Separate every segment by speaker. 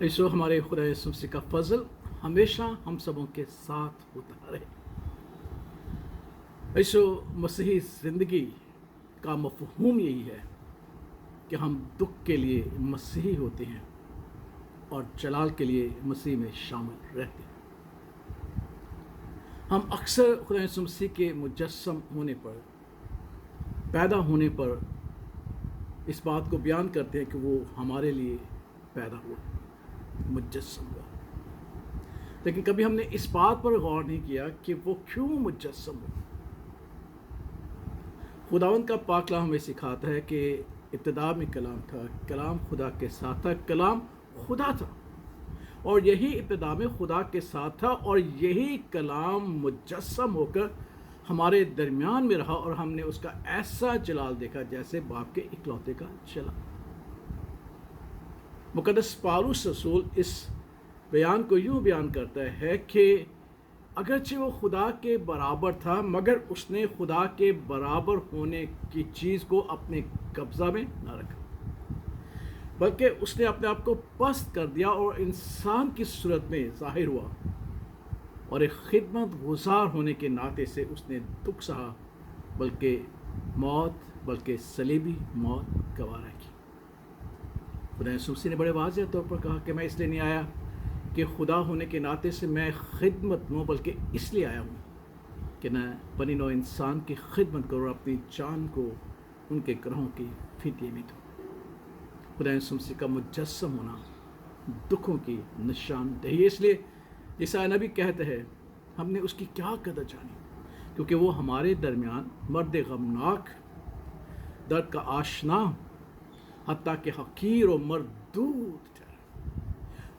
Speaker 1: ایسو ہمارے خدا یسوع مسیح کا فضل ہمیشہ ہم سبوں کے ساتھ ہوتا رہے۔ ایسو مسیحی زندگی کا مفہوم یہی ہے کہ ہم دکھ کے لیے مسیحی ہوتے ہیں اور جلال کے لیے مسیح میں شامل رہتے ہیں۔ ہم اکثر خدا یسوع مسیح کے مجسم ہونے پر، پیدا ہونے پر اس بات کو بیان کرتے ہیں کہ وہ ہمارے لیے پیدا ہوا، مجسم ہوا، لیکن کبھی ہم نے اس بات پر غور نہیں کیا کہ وہ کیوں مجسم ہوا۔ خداوند کا پاک کلام ہمیں سکھاتا ہے کہ ابتدا میں کلام تھا، کلام خدا کے ساتھ تھا، کلام خدا تھا، اور یہی ابتدا میں خدا کے ساتھ تھا، اور یہی کلام مجسم ہو کر ہمارے درمیان میں رہا، اور ہم نے اس کا ایسا جلال دیکھا جیسے باپ کے اکلوتے کا جلال۔ مقدس پالوس رسول اس بیان کو یوں بیان کرتا ہے کہ اگرچہ وہ خدا کے برابر تھا، مگر اس نے خدا کے برابر ہونے کی چیز کو اپنے قبضہ میں نہ رکھا، بلکہ اس نے اپنے آپ کو پست کر دیا اور انسان کی صورت میں ظاہر ہوا، اور ایک خدمت گزار ہونے کے ناطے سے اس نے دکھ سہا، بلکہ صلیبی موت گوارا کی۔ خدا یسوع مسیح نے بڑے واضح طور پر کہا کہ میں اس لیے نہیں آیا کہ خدا ہونے کے ناطے سے میں خدمت ہوں، بلکہ اس لیے آیا ہوں کہ میں بنی نوع انسان کی خدمت کروں اور اپنی جان کو ان کے گناہوں کی فدیے میں دوں۔ خدا یسوع مسیح کا مجسم ہونا دکھوں کی نشاندہی، اس لیے عیسائی نبی کہتے ہیں ہم نے اس کی کیا قدر جانی، کیونکہ وہ ہمارے درمیان مرد غمناک، درد کا آشنا، حتیٰ کہ حقیر و مردود ٹھہرا۔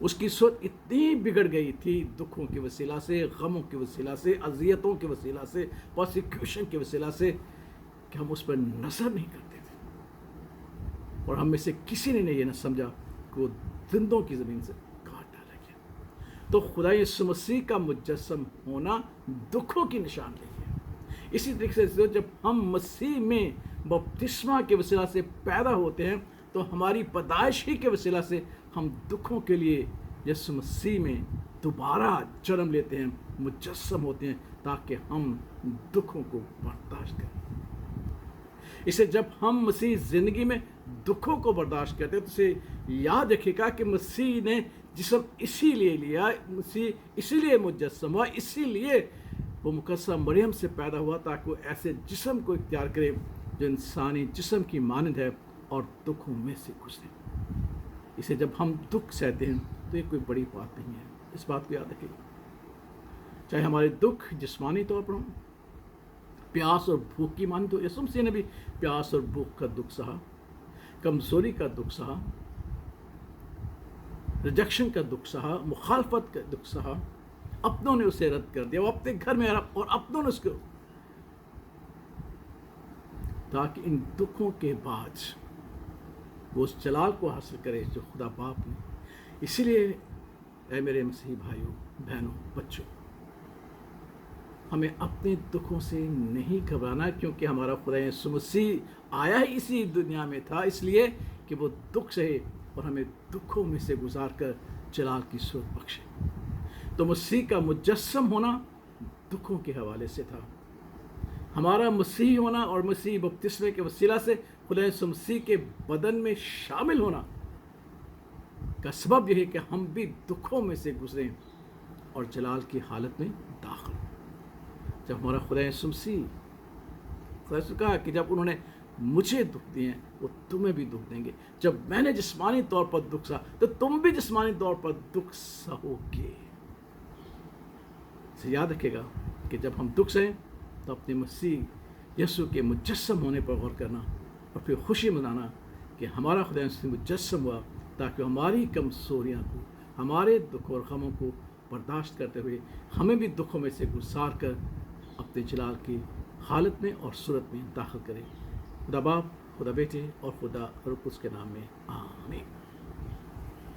Speaker 1: اس کی صورت اتنی بگڑ گئی تھی دکھوں کے وسیلہ سے، غموں کے وسیلہ سے، اذیتوں کے وسیلہ سے، پرسیکیوشن کے وسیلہ سے، کہ ہم اس پر نظر نہیں کرتے تھے، اور ہم میں سے کسی نے یہ نہ سمجھا کہ وہ زندوں کی زمین سے کاٹ ڈالا گیا۔ تو خدا یسوع مسیح کا مجسم ہونا دکھوں کی نشاندہی ہے۔ اسی طریقے سے جب ہم مسیح میں بپتسمہ کے وسیلہ سے پیدا ہوتے ہیں تو ہماری پیدائش ہی کے وسیلہ سے ہم دکھوں کے لیے یسوع مسیح میں دوبارہ جنم لیتے ہیں، مجسم ہوتے ہیں، تاکہ ہم دکھوں کو برداشت کریں۔ اسے جب ہم مسیح زندگی میں دکھوں کو برداشت کرتے ہیں تو اسے یاد رکھے گا کہ مسیح نے جسم اسی لیے لیا، مسیح اسی لیے مجسم ہوا، اسی لیے وہ مقدسہ مریم سے پیدا ہوا، تاکہ وہ ایسے جسم کو اختیار کرے جو انسانی جسم کی مانند ہے اور دکھوں میں سے گزرے۔ اسے جب ہم دکھ سہتے ہیں تو یہ کوئی بڑی بات نہیں ہے، اس بات کو یاد رکھیں، چاہے ہمارے دکھ جسمانی طور پر ہوں، پیاس اور بھوک کی مانند تو یسوع مسیح نے بھی پیاس اور بھوک کا دکھ سہا، کمزوری کا دکھ سہا، ریجیکشن کا دکھ سہا، مخالفت کا دکھ سہا، اپنوں نے اسے رد کر دیا، وہ اپنے گھر میں رہا اور اپنوں نے اس کو، تاکہ ان دکھوں کے بعد وہ اس جلال کو حاصل کرے جو خدا باپ نے۔ اسی لیے اے میرے مسیحی بھائیوں، بہنوں، بچوں، ہمیں اپنے دکھوں سے نہیں گھبرانا، کیونکہ ہمارا خدا یسوع مسیح آیا ہی اسی دنیا میں تھا اس لیے کہ وہ دکھ سہے اور ہمیں دکھوں میں سے گزار کر جلال کی صورت بخشے۔ تو مسیح کا مجسم ہونا دکھوں کے حوالے سے تھا، ہمارا مسیح ہونا اور مسیح بپتسمے کے وسیلہ سے خدا یسوع مسیح کے بدن میں شامل ہونا کا سبب یہ ہے کہ ہم بھی دکھوں میں سے گزریں اور جلال کی حالت میں داخل ہوں۔ جب ہمارا خدا یسوع مسیح کہا کہ جب انہوں نے مجھے دکھ دیے وہ تمہیں بھی دکھ دیں گے، جب میں نے جسمانی طور پر دکھ سہا تو تم بھی جسمانی طور پر دکھ سہو گے۔ اسے یاد رکھے گا کہ جب ہم دکھ سہیں تو اپنے مسیح یسوع کے مجسم ہونے پر غور کرنا اور پھر خوشی منانا کہ ہمارا خدا یسوع مجسم ہوا، تاکہ ہماری کمزوریاں کو، ہمارے دکھ اور غموں کو برداشت کرتے ہوئے ہمیں بھی دکھوں میں سے گزار کر اپنے جلال کی حالت میں اور صورت میں داخل کرے۔ خدا باپ، خدا بیٹے اور خدا روح القدس کے نام میں آمین۔